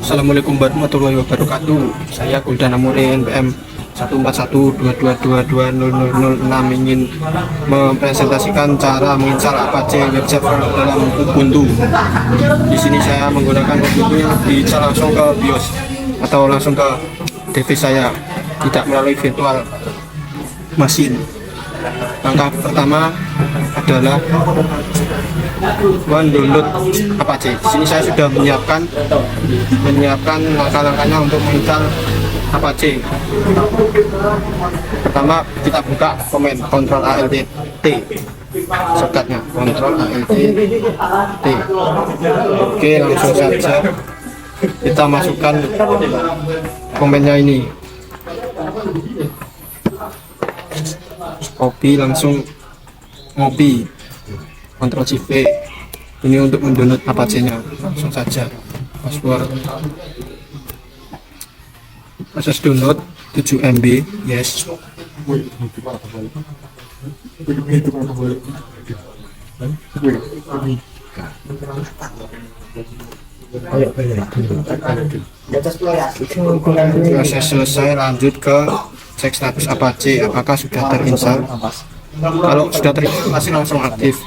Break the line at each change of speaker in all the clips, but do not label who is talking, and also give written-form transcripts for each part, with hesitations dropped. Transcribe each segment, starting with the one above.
Assalamualaikum warahmatullahi wabarakatuh. Saya Guldan Amuri NPM 14122220006 ingin mempresentasikan cara menginstal Apache web server dalam Ubuntu. Di sini saya menggunakan Ubuntu yang bisa langsung ke BIOS atau langsung ke device saya, tidak melalui virtual machine. Langkah pertama adalah download Apache. Di sini saya sudah menyiapkan langkah-langkahnya untuk menginstal Apache. Pertama kita buka komen Ctrl Alt T, shortcutnya Ctrl Alt T. Oke, langsung saja kita masukkan komennya ini, copy, langsung ngopi Ctrl C V. Ini untuk mendownload Apache-nya. Langsung saja password, proses download 7 MB, yes. Proses selesai, lanjut ke cek status Apache apakah sudah terinstall. Kalau sudah terinstall pasti langsung aktif.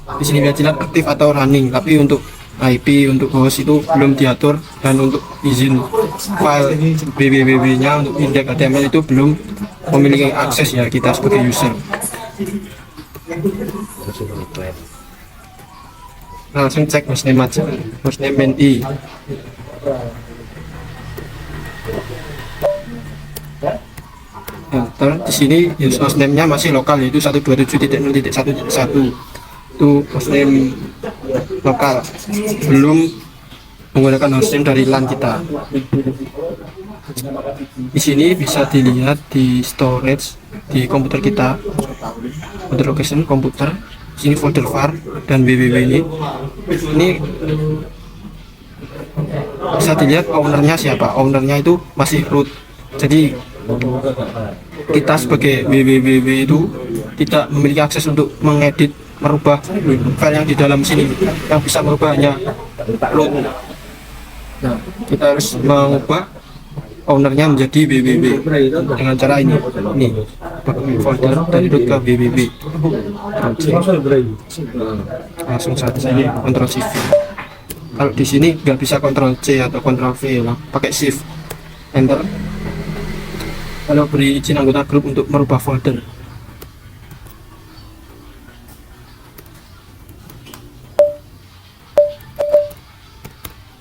Di sini biar jelas aktif atau running, tapi untuk IP, untuk host itu belum diatur, dan untuk izin file www nya untuk index HTML itu belum memiliki akses ya kita sebagai user. Langsung cek hostname aja, hostname NI. Enter. Di sini hostname-nya masih lokal, yaitu 127.0.1.1. Itu hostname lokal, belum menggunakan hostname dari LAN kita. Di sini bisa dilihat di storage di komputer kita, folder location komputer. Di sini folder var dan www ini bisa dilihat ownernya siapa. Ownernya itu masih root, jadi kita sebagai www itu tidak memiliki akses untuk mengedit, merubah file yang di dalam sini. Yang bisa merubah hanya root. Nah, kita harus mengubah ownernya menjadi www dengan cara ini folder dari root ke www. Langsung saja Ctrl C V. Kalau di sini nggak bisa Ctrl C atau Ctrl V lah, pakai Shift Enter. Kalau beri izin anggota grup untuk merubah folder.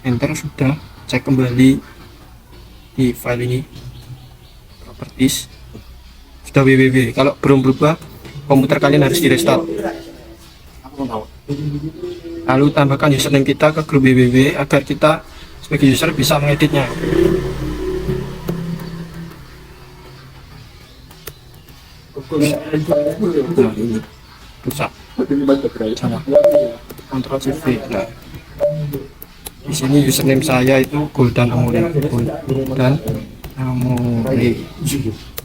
Enter, sudah. Cek kembali di file ini, properties, sudah www. Kalau belum berubah, komputer kalian harus di restart. Lalu tambahkan username kita ke grup www agar kita sebagai user bisa mengeditnya. Nah, ini rusak, salah. Ctrl C V. Nah, di sini username saya itu Guldan Amuri, Guldan Amuri.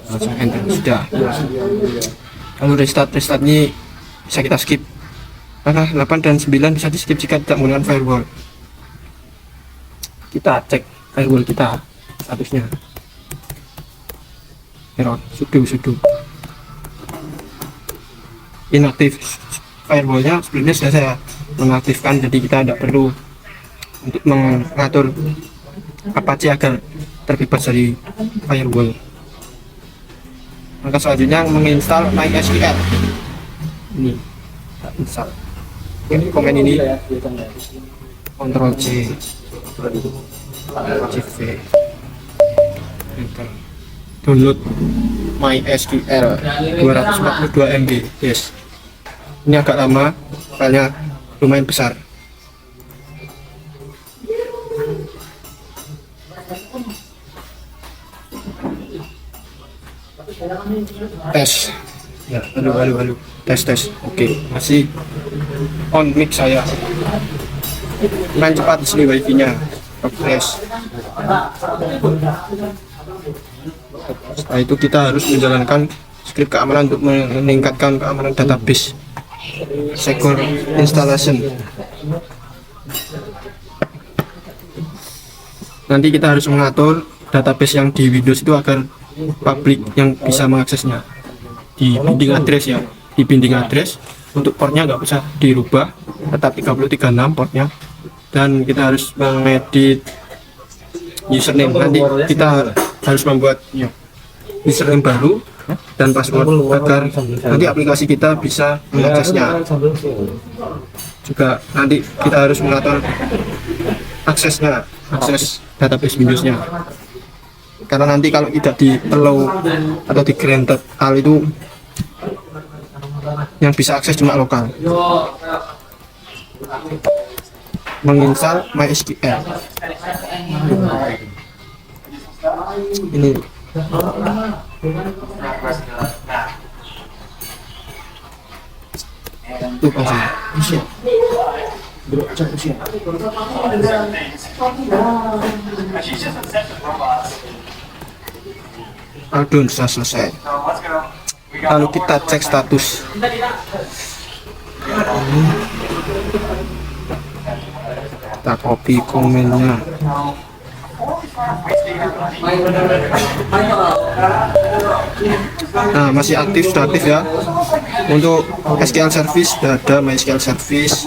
Langsung enter, sudah. Lalu restart ini bisa kita skip. Langkah 8 dan 9 bisa di skip jika tidak menggunakan firewall. Kita cek firewall kita statusnya, error, sudo inaktif. Firewallnya sebelumnya sudah saya mengaktifkan, jadi kita tidak perlu untuk mengatur Apache agar terbebas dari firewall. Langkah selanjutnya menginstal MySQL. Ini install. Komen ini Ctrl C, CV, enter. Download MySQL 242 MB, yes. Ini agak lama, filenya lumayan besar. Tes ya, halo tes. Oke, masih on mic saya. Main cepat di sini wifi nya. Progress. Setelah itu kita harus menjalankan skrip keamanan untuk meningkatkan keamanan database. Secure installation. Nanti kita harus mengatur database yang di Windows itu agar publik yang bisa mengaksesnya. Di binding address ya, di binding address untuk portnya nggak usah dirubah, tetap 3036 portnya. Dan kita harus mengedit username. Nanti kita harus membuat username baru dan password agar nanti aplikasi kita bisa mengaksesnya. Juga nanti kita harus mengatur aksesnya, akses database Windowsnya, karena nanti kalau tidak di allow atau di granted hal itu yang bisa akses cuma lokal. Menginstal MySQL ini tuh pasti usia Aldon sudah selesai. Lalu kita cek status. Kita copy komennya. Nah, masih aktif, sudah aktif ya. Untuk SQL service sudah ada MySQL service.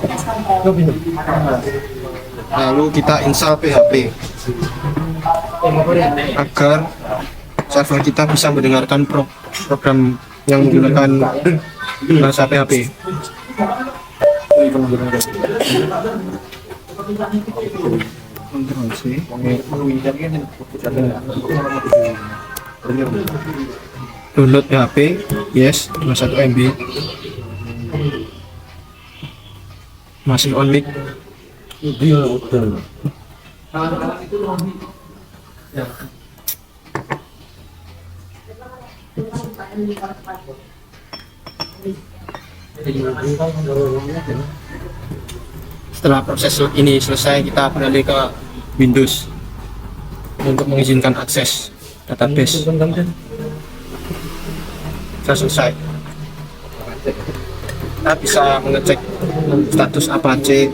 Lalu kita install PHP agar server kita bisa mendengarkan program yang menggunakan bahasa PHP. Ctrl C. Download PHP, yes, 21 MB. Masih on mic. Setelah proses ini selesai, kita beralih ke Windows untuk mengizinkan akses database. Sudah selesai. Kita bisa mengecek status Apache,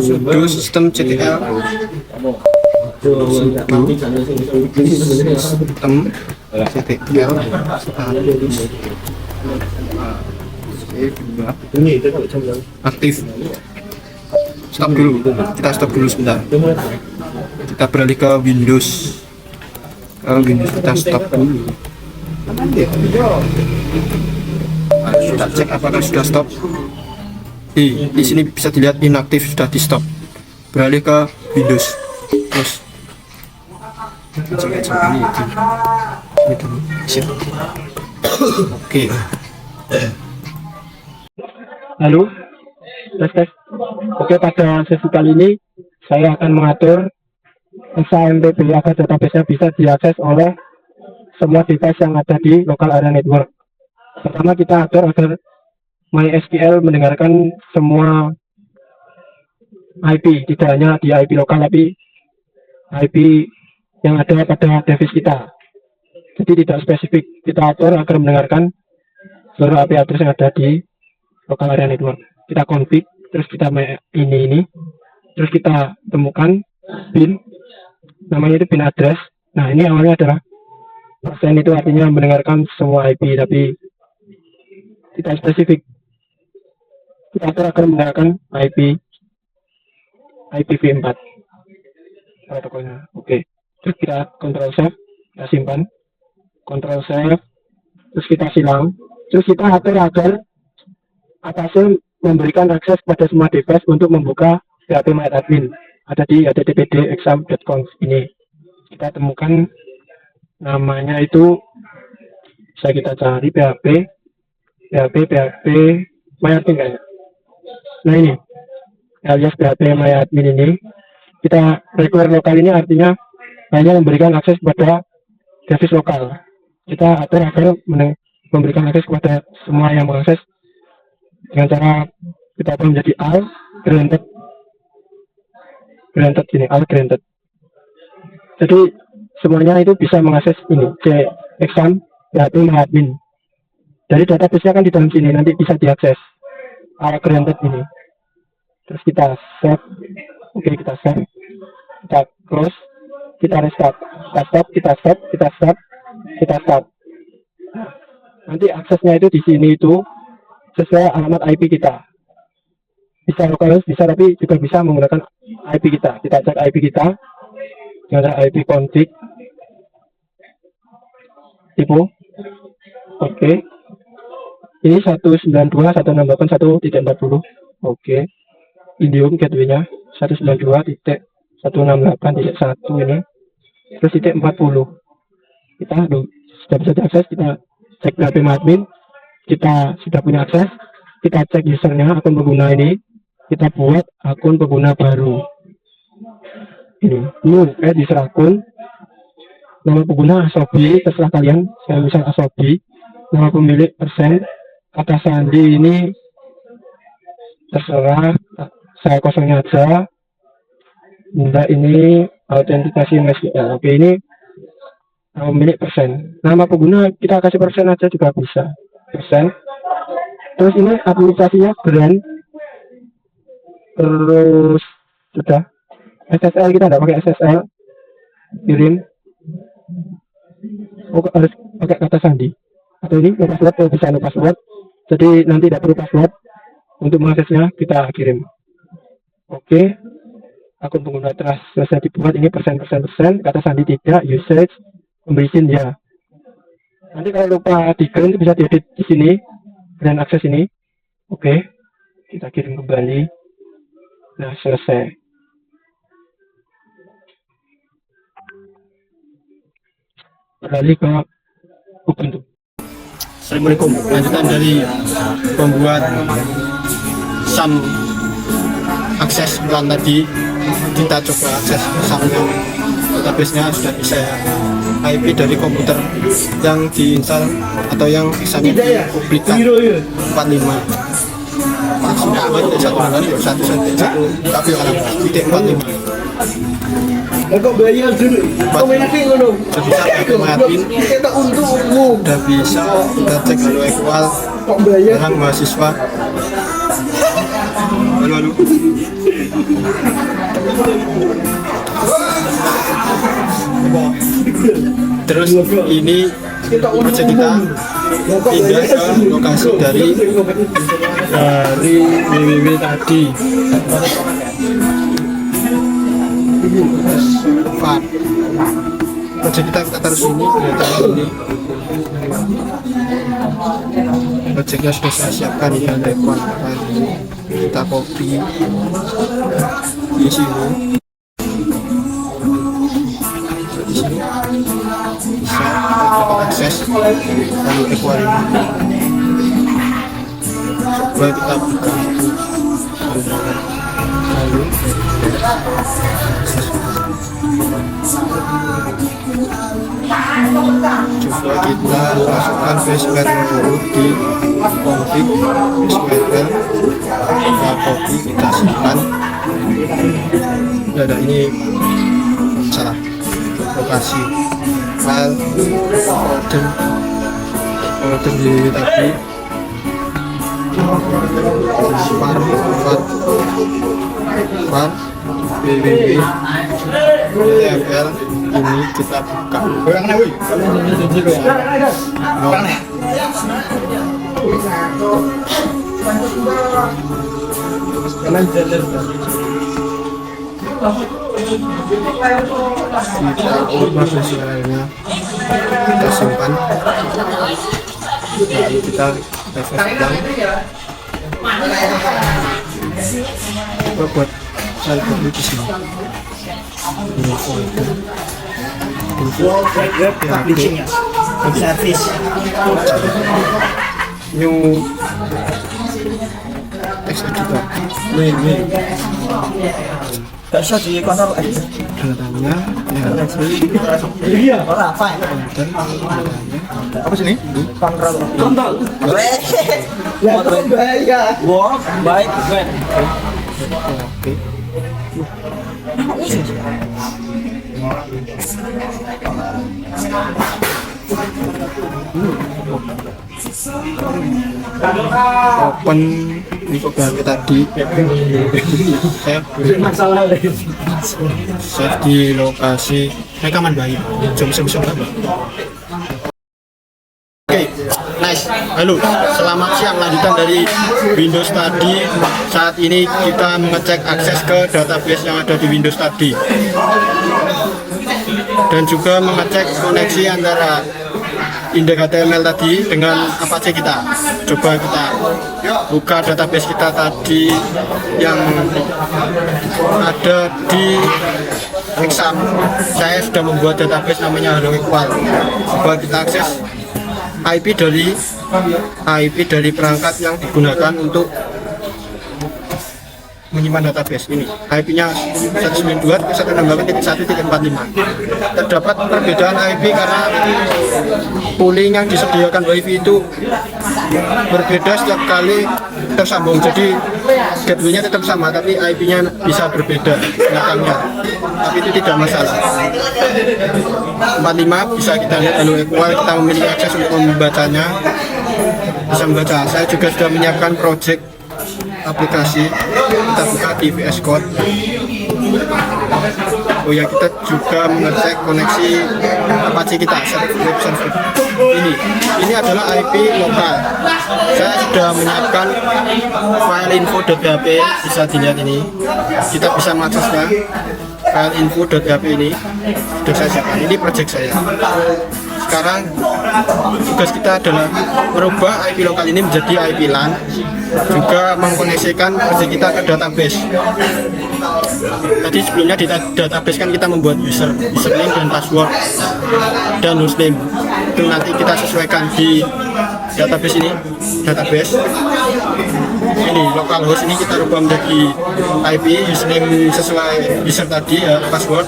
sudo systemctl, sudo systemctl aktif. Stop dulu, kita stop dulu sebentar. Kita beralih ke Windows. Kita stop dulu. Kita cek apakah sudah stop. Di sini bisa dilihat inaktif, sudah di stop. Beralih ke Windows. Terus oke. Lalu tes. Oke, pada sesi kali ini saya akan mengatur SAMPP agar database-nya bisa diakses oleh semua device yang ada di local area network. Pertama, kita atur agar MySQL mendengarkan semua IP, tidak hanya di IP lokal tapi IP yang ada pada device kita. Jadi tidak spesifik, kita atur agar mendengarkan seluruh IP address yang ada di local area network. Kita config, terus kita ini terus kita temukan bin, namanya itu bin address. Nah, ini awalnya adalah persen, itu artinya mendengarkan semua IP, tapi tidak spesifik. Kita atur agar mendengarkan IPv4 protokolnya. Oke, terus kita Ctrl save, kita simpan, Ctrl save, terus kita silang, terus kita atur agar atasnya memberikan akses pada semua device untuk membuka PHP MyAdmin. Ada di httpd://exam.conf ini. Kita temukan namanya itu, bisa kita cari PHP MyAdmin kayaknya. Nah, ini alias PHP MyAdmin ini. Kita require lokal ini artinya hanya memberikan akses pada device lokal. Kita atur agar memberikan akses kepada semua yang mengakses dengan cara kita atur menjadi all granted ini, all granted. Jadi semuanya itu bisa mengakses ini exam PHP MyAdmin. Dari database-nya kan di dalam sini, nanti bisa diakses all granted ini.
terus kita save. Oke, kita save, kita close, kita restart, kita stop, kita stop, kita start, kita start. Nanti aksesnya itu di sini itu sesuai alamat IP kita. Bisa localhost bisa, tapi juga bisa menggunakan IP kita. Kita cek IP kita, ada IP config tipe. Oke, ini 192.168.1.40. Oke, Indium gateway-nya 192.168.1 ini, terus titik 40. Kita sudah bisa diakses. Kita cek HP admin, kita sudah punya akses. Kita cek usernya, akun pengguna ini, kita buat akun pengguna baru. Ini add user akun, nama pengguna Asobi, terserah kalian. Saya misal Asobi, nama pemilik persen, kata sandi ini terserah, saya kosongnya aja. Benda ini autentikasi MySQL. Oke, ini pemilik persen. Nama pengguna kita kasih persen aja juga bisa, persen. Terus ini aplikasinya brand. Terus sudah. SSL kita tidak pakai SSL. Kirim. Oh, harus pakai kata sandi. Atau ini no password, bisa no password. Jadi nanti tidak perlu password. Untuk mengaksesnya kita kirim. Oke. Akun pengguna telah selesai dibuat. Ini persen. Kata sandi tidak. Usage. Memberi izin ya. Nanti kalau lupa dikirim bisa diedit di sini. Dan akses ini. Oke. Kita kirim kembali. Nah, selesai. Beralih ke Ubuntu.
Assalamualaikum. Lanjutan dari pembuat SAM akses LAN tadi, kita coba akses SAM-nya. Database-nya sudah bisa IP dari komputer yang diinstal atau yang misalnya dipublikkan 45. Sudah aman dari 1 tapi orang titik 45.
Kok bayar dulu? Kok menaknya ngono?
Sebisa admin
Kita untukmu.
udah bisa kita cek halo equal
Kok bayar?
orang mahasiswa. Halo. Terus ini project kita pindah ke lokasi dari www tadi. Far. Project kita taruh sini, ini. Projectnya sudah saya siapkan di depan. Kita copy di sini. Bisa dapat akses lalu equal ini. Coba kita buka lalu coba kita masukkan baseware dulu di config baseware, kita copy, kita simpan. Udah ada, ini salah lokasi file folder di tadi far www DFL ini kita buka. Kita ubah file-nya, kita simpan, lalu kita refresh down. Coba buat file dulu di sini. Ini folder
Publishing ya. Service.
new text editor.
Gak bisa di kontrol F.
Datanya ya
Iya, ora apa.
apa sini?
Kontrol. Ya, bahaya. Wah, baik, baik.
Oke. Open untuk HP tadi. Save di lokasi rekaman bayi. Coba coba. Oke, nice. Halo, selamat siang. Lanjutan dari Windows tadi. Saat ini kita mengecek akses ke database yang ada di Windows tadi, dan juga mengecek koneksi antara index.html tadi dengan Apache kita. Coba kita buka database kita tadi yang ada di exam. Saya sudah membuat database namanya Hello Equal. Coba kita akses IP dari perangkat yang digunakan untuk menyimpan database ini. IP-nya 192.168.1.45. Terdapat perbedaan IP karena pooling yang disediakan WiFi itu berbeda setiap kali tersambung. Jadi gateway-nya tetap sama, tapi IP-nya bisa berbeda belakangnya. Tapi itu tidak masalah. 45 bisa kita lihat Hello Equal, kita memiliki akses untuk membacanya. Bisa membaca. Saya juga sudah menyiapkan project aplikasi. Kita buka di VS Code. Oh ya, kita juga mengecek koneksi Apache kita, web server. Ini adalah IP lokal. Saya sudah menyiapkan file info.php, bisa dilihat ini. Kita bisa mengaksesnya. File info.php ini sudah saya siapkan. Ini project saya. Sekarang tugas kita adalah merubah IP lokal ini menjadi IP LAN, juga mengkoneksikan project kita ke database. Tadi sebelumnya di database kan kita membuat username dan password dan hostname. Itu nanti kita sesuaikan di database ini. Ini localhost ini kita rubah menjadi IP, username sesuai user tadi ya, password.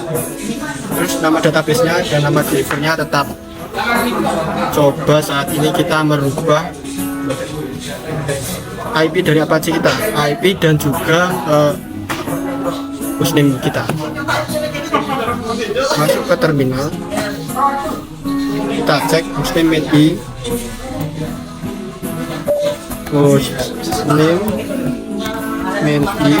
Terus nama database-nya dan nama drivernya tetap. Coba saat ini kita merubah IP dari Apache kita, IP dan juga hostname kita. Masuk ke terminal, kita cek hostname main i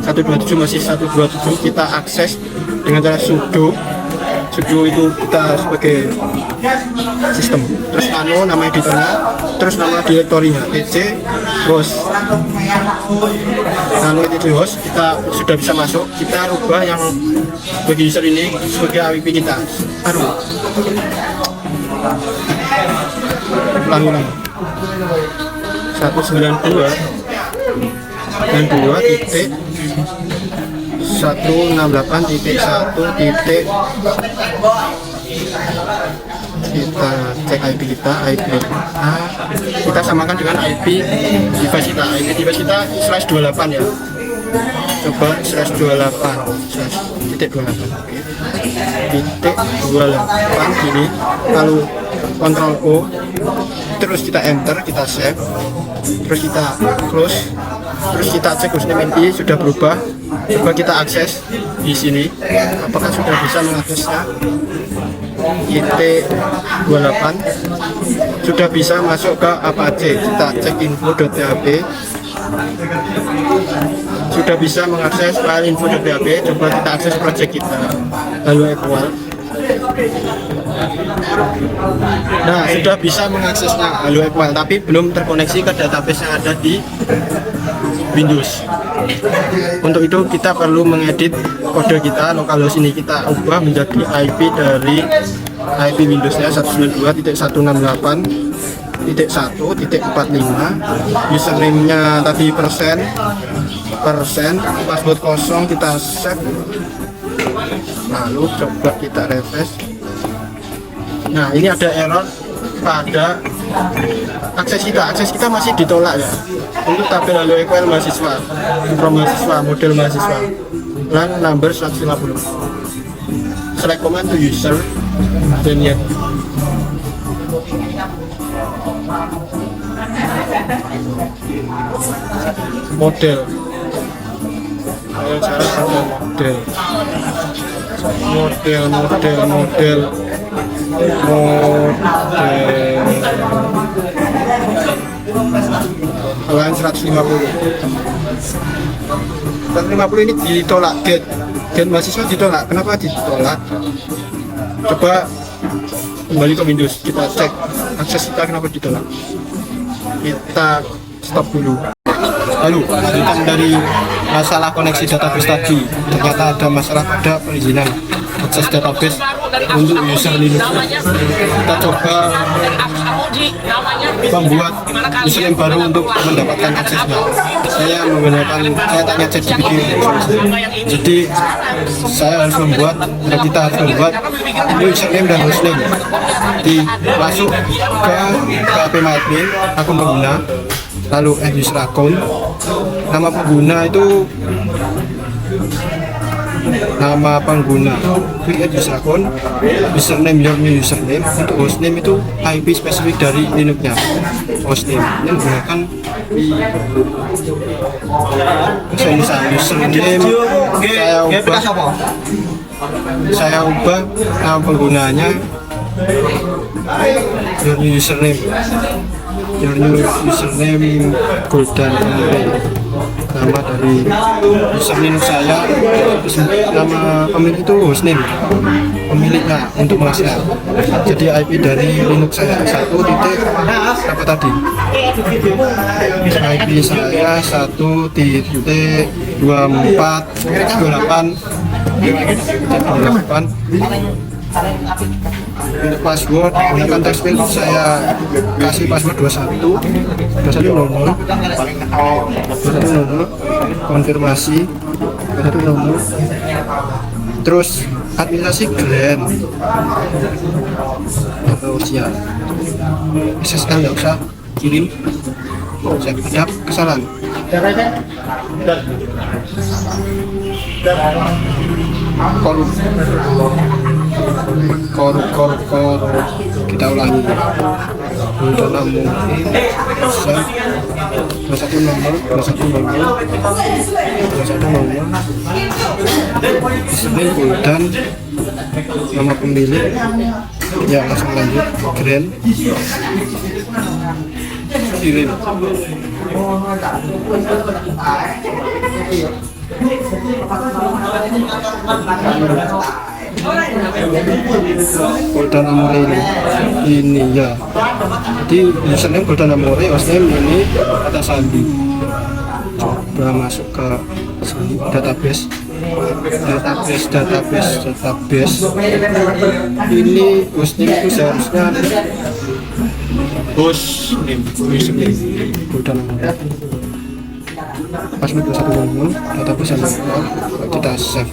127 masih 127. Kita akses dengan cara sudo itu kita sebagai sistem, terus nama editornya, terus nama direktorinya etc host. Itu host kita sudah bisa masuk. Kita rubah yang bagi user ini sebagai IP kita. Ulangi 192.168.1. Kita cek IP kita, kita samakan dengan IP device kita. IP device kita /28 ya. Coba /28 oke. .28 ini, lalu Ctrl O, terus kita enter, kita save, terus kita close, terus kita cek hostname ini sudah berubah. Coba kita akses di sini, apakah sudah bisa mengaksesnya. IT28 sudah bisa masuk ke Apache. Kita cek info.php, sudah bisa mengakses file info.php. Coba kita akses project kita Hello Equal. Nah, sudah bisa mengaksesnya Hello Equal, tapi belum terkoneksi ke database yang ada di Windows. Untuk itu kita perlu mengedit kode kita, localhost ini kita ubah menjadi IP dari IP Windowsnya 192.168.1.45. Username-nya tadi persen, password kosong, kita save. Lalu coba kita refresh. Nah, ini ada error pada akses kita masih ditolak ya. Untuk tabel Hello Equal mahasiswa, info mahasiswa, model mahasiswa, run number 150. Select command to user, dan ya. Model. Ayo cara pada model. lain 150 ini ditolak gen mahasiswa ditolak. Kenapa ditolak? Coba kembali ke Windows, kita cek akses kita kenapa ditolak. Kita stop dulu. Lalu lanjutan dari masalah koneksi database tadi, ternyata ada masalah pada perizinan akses database untuk user Linux. Kita coba membuat username baru untuk mendapatkan aksesnya. Saya tanya ChatGPT. Jadi saya harus membuat, kita harus membuat username dan hostname. Masuk ke PHP MyAdmin, akun pengguna, lalu add user account. Nama pengguna itu nama pengguna, create user account, username your new username. Untuk hostname itu IP spesifik dari Linux-nya. Hostname ini menggunakan misalnya username saya ubah nama penggunanya your new username Goldan Amore. Nama dari user Linux saya, nama pemilik itu hostname pemiliknya untuk masnya. Jadi IP dari Linux saya 1 titik apa tadi, IP saya 1 titik 2428. Untuk password menggunakan textfile saya kasih password 2100 konfirmasi 100. Terus administrasi Grand atau usia SSL nggak usah kirim, saya ada kesalahan. Korup kita ulangi. Untuk nomor satu nomor disini Goldan, nama pemilik ya, langsung lanjut. Grand kirim. Goldan Amore ini ya. Jadi username Goldan Amore, hostname ini kata sandi. Coba masuk ke sini, database. Ini hostname itu seharusnya hostname Goldan Amore. Password 2100, database kita save.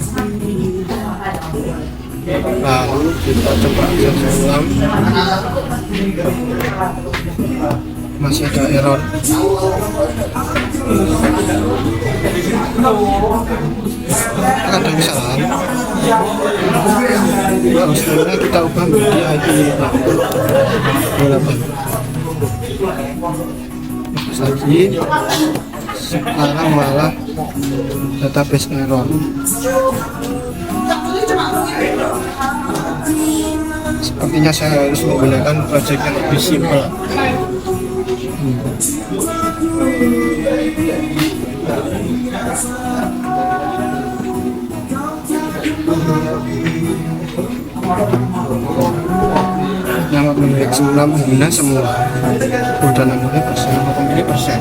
Lalu kita coba akses ulang, masih ada error. Ada kesalahan. Hostname kita ubah menjadi IP berapa? Lagi sekarang malah database error. Sepertinya saya harus menggunakan project yang lebih simpel. Nama pemilik semua pengguna semua. Udah namanya persen, nama pemilik persen.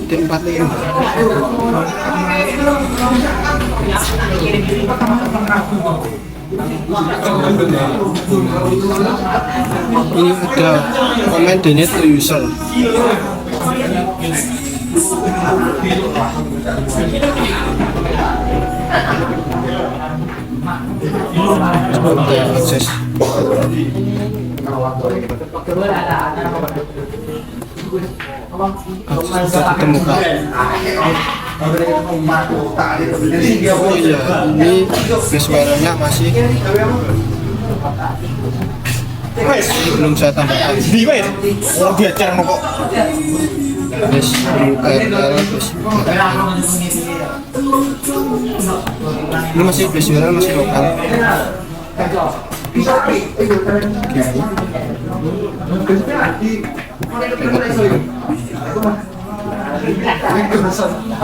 Tempat ini ada comment donate to user. Akses sudah ditemukan. Oh iya, ini baseware-nya masih belum saya tambahkan.
Di wes. Oh diajar kok.
Terus URL, terus ini masih base URL masih lokal.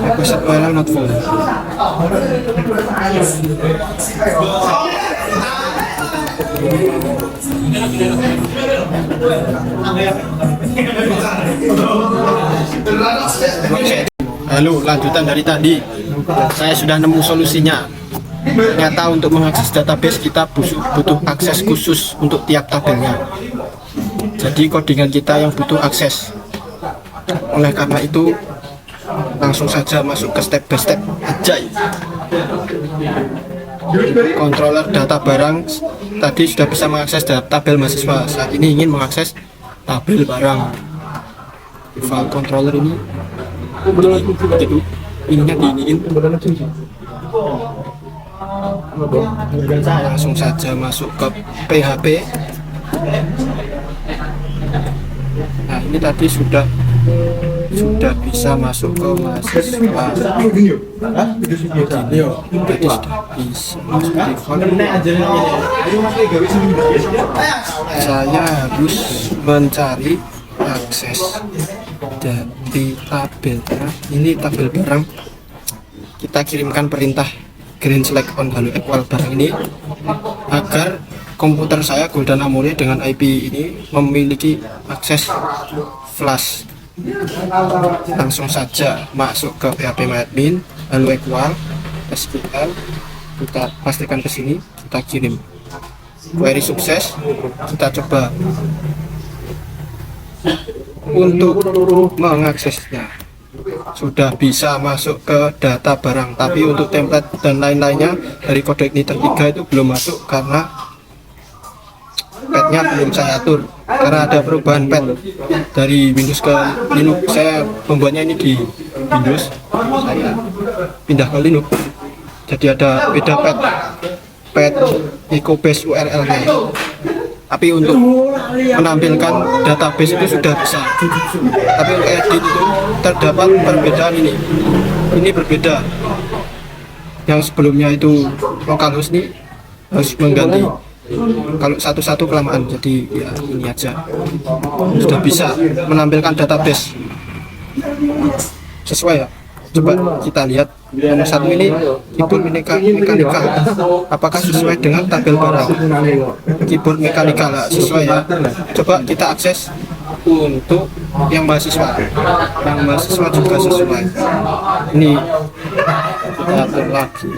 Request URL not full. Halo, lanjutan dari tadi. Saya sudah nemu solusinya. Ternyata untuk mengakses database kita butuh akses khusus untuk tiap tabelnya. Jadi codingan kita yang butuh akses. Oleh karena itu langsung saja masuk ke step by step aja. Controller data barang tadi sudah bisa mengakses tabel mahasiswa. Saat ini ingin mengakses tabel barang. File controller ini gitu, ininya diiniin. Langsung saja masuk ke PHP. Nah ini tadi sudah bisa masuk ke mahasiswa. Jadi sudah bisa masuk di file. Saya harus mencari akses dari tabelnya. Ini tabel barang, kita kirimkan perintah green select on halo equal barang ini agar komputer saya Golden Amore dengan IP ini memiliki akses flash. Langsung saja masuk ke PHP admin halo equal SQL, kita pastikan ke sini, kita kirim query sukses. Kita coba untuk mengaksesnya, sudah bisa masuk ke data barang, tapi untuk template dan lain-lainnya dari kode igniter 3 itu belum masuk karena petnya belum saya atur, karena ada perubahan pet dari Windows ke Linux. Saya membuatnya ini di Windows, saya pindah ke Linux, jadi ada beda pet EcoBase URL nya. Tapi untuk menampilkan database itu sudah bisa. Tapi untuk edit itu terdapat perbedaan ini. Ini berbeda. Yang sebelumnya itu localhost ini harus mengganti. Kalau satu-satu kelamaan, jadi ya ini aja. Sudah bisa menampilkan database sesuai ya. Coba kita lihat nomor satu ini keyboard mekanika, apakah sesuai dengan tabel barang? Keyboard mekanika lah, sesuai ya. Coba kita akses untuk yang mahasiswa juga sesuai. Ini kita atur lagi.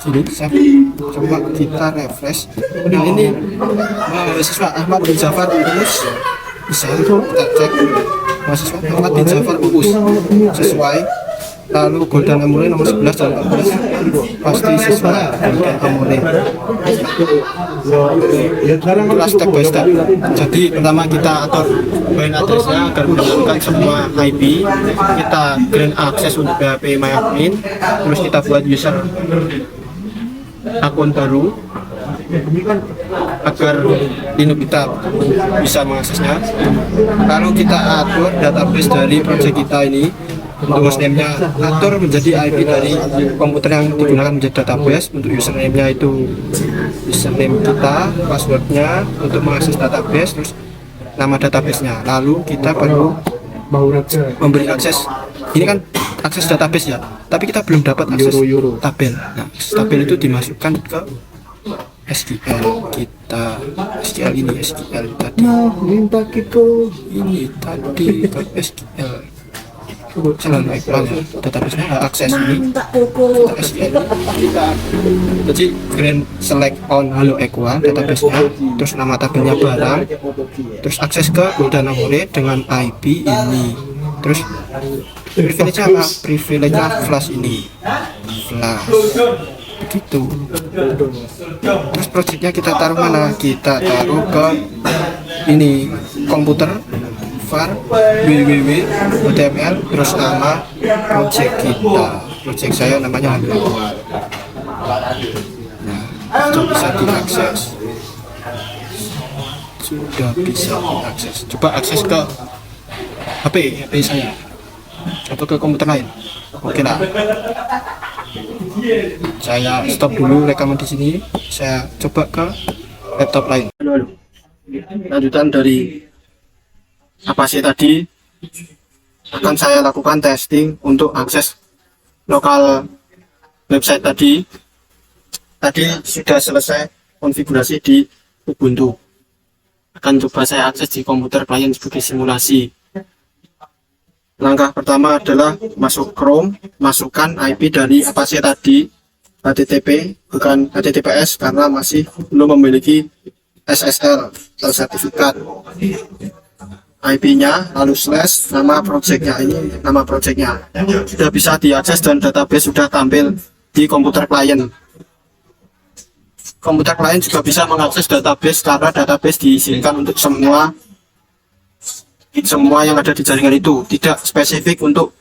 Jadi coba kita refresh. Nah ini mahasiswa Ahmad bin Jafar Uus, bisa kita cek mahasiswa Ahmad bin Jafar Uus sesuai. Lalu Golden Amore nomor 11 dan 14 pasti sesuai Golden Amore. Itulah step by step. Jadi pertama kita atur domain addressnya agar menggunakan semua IP. Kita grant akses untuk PHP MyAdmin. Terus kita buat user akun baru agar Linux kita bisa mengaksesnya. Lalu kita atur database dari project kita ini. Untuk hostname-nya atur menjadi IP dari komputer yang digunakan menjadi database. Untuk username-nya itu username kita, password-nya untuk mengakses database, terus nama database-nya. Lalu kita perlu memberi akses. Ini kan akses database ya, tapi kita belum dapat akses tabel. Nah, tabel itu dimasukkan ke SQL. Kita SQL ini, SQL tadi. Ini tadi ke SQL. Selalu equal ya, database akses ini SQL. Jadi green select on halo equal database nya, terus nama tabelnya barang, terus akses ke Golden Amore dengan IP ini, terus privilege apa? Privilege flash ini, flash begitu. Terus projectnya kita taruh mana? Kita taruh ke ini komputer var www html, terus nama project kita. Project saya namanya halo equal. Nah, itu bisa diakses. sudah bisa diakses. Coba akses ke HP saya atau ke komputer lain. Oke lah. Saya stop dulu rekaman di sini. Saya coba ke laptop lain. Halo. Lanjutan dari apa sih tadi, akan saya lakukan testing untuk akses lokal website tadi sudah selesai konfigurasi di Ubuntu. Akan coba saya akses di komputer klien sebagai simulasi. Langkah pertama adalah masuk Chrome, masukkan IP dari apa sih tadi, HTTP bukan HTTPS karena masih belum memiliki SSL atau sertifikat. IP-nya, lalu slash nama projectnya, ini nama projectnya sudah bisa diakses dan database sudah tampil di komputer klien. Komputer klien juga bisa mengakses database karena database diizinkan untuk semua yang ada di jaringan itu, tidak spesifik untuk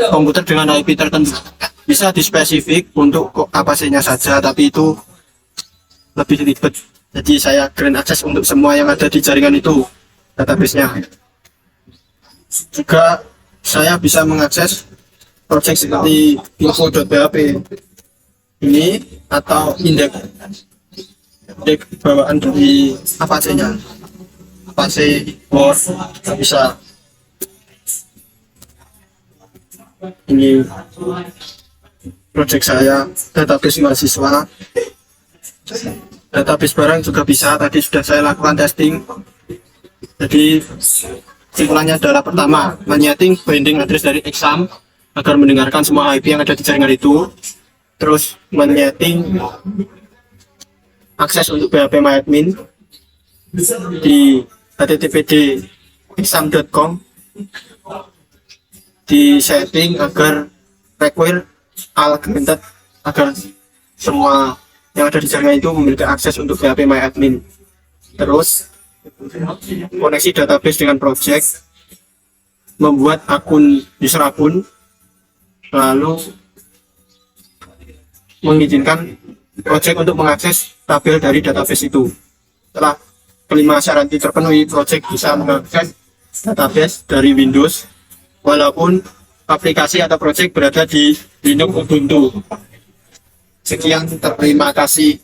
komputer dengan IP tertentu. Bisa dispesifik untuk apasenya saja, tapi itu lebih ribet. Jadi saya grant access untuk semua yang ada di jaringan itu database-nya. Juga saya bisa mengakses project seperti info.php ini atau indeks bawaan dari Apache-nya, Apache Word bisa. Ini project saya, database mahasiswa, database barang juga bisa. Tadi sudah saya lakukan testing. Jadi simpulannya adalah pertama, menyeting binding address dari exam agar mendengarkan semua IP yang ada di jaringan itu. Terus menyeting akses untuk phpMyAdmin di httpd exam.com, di setting agar require all granted agar semua yang ada di jaringan itu memiliki akses untuk phpMyAdmin. Terus koneksi database dengan project, membuat user akun, lalu mengizinkan project untuk mengakses tabel dari database itu. Setelah kelima syarat itu terpenuhi, project bisa mengakses database dari Windows walaupun aplikasi atau project berada di Linux Ubuntu. Sekian, terima kasih.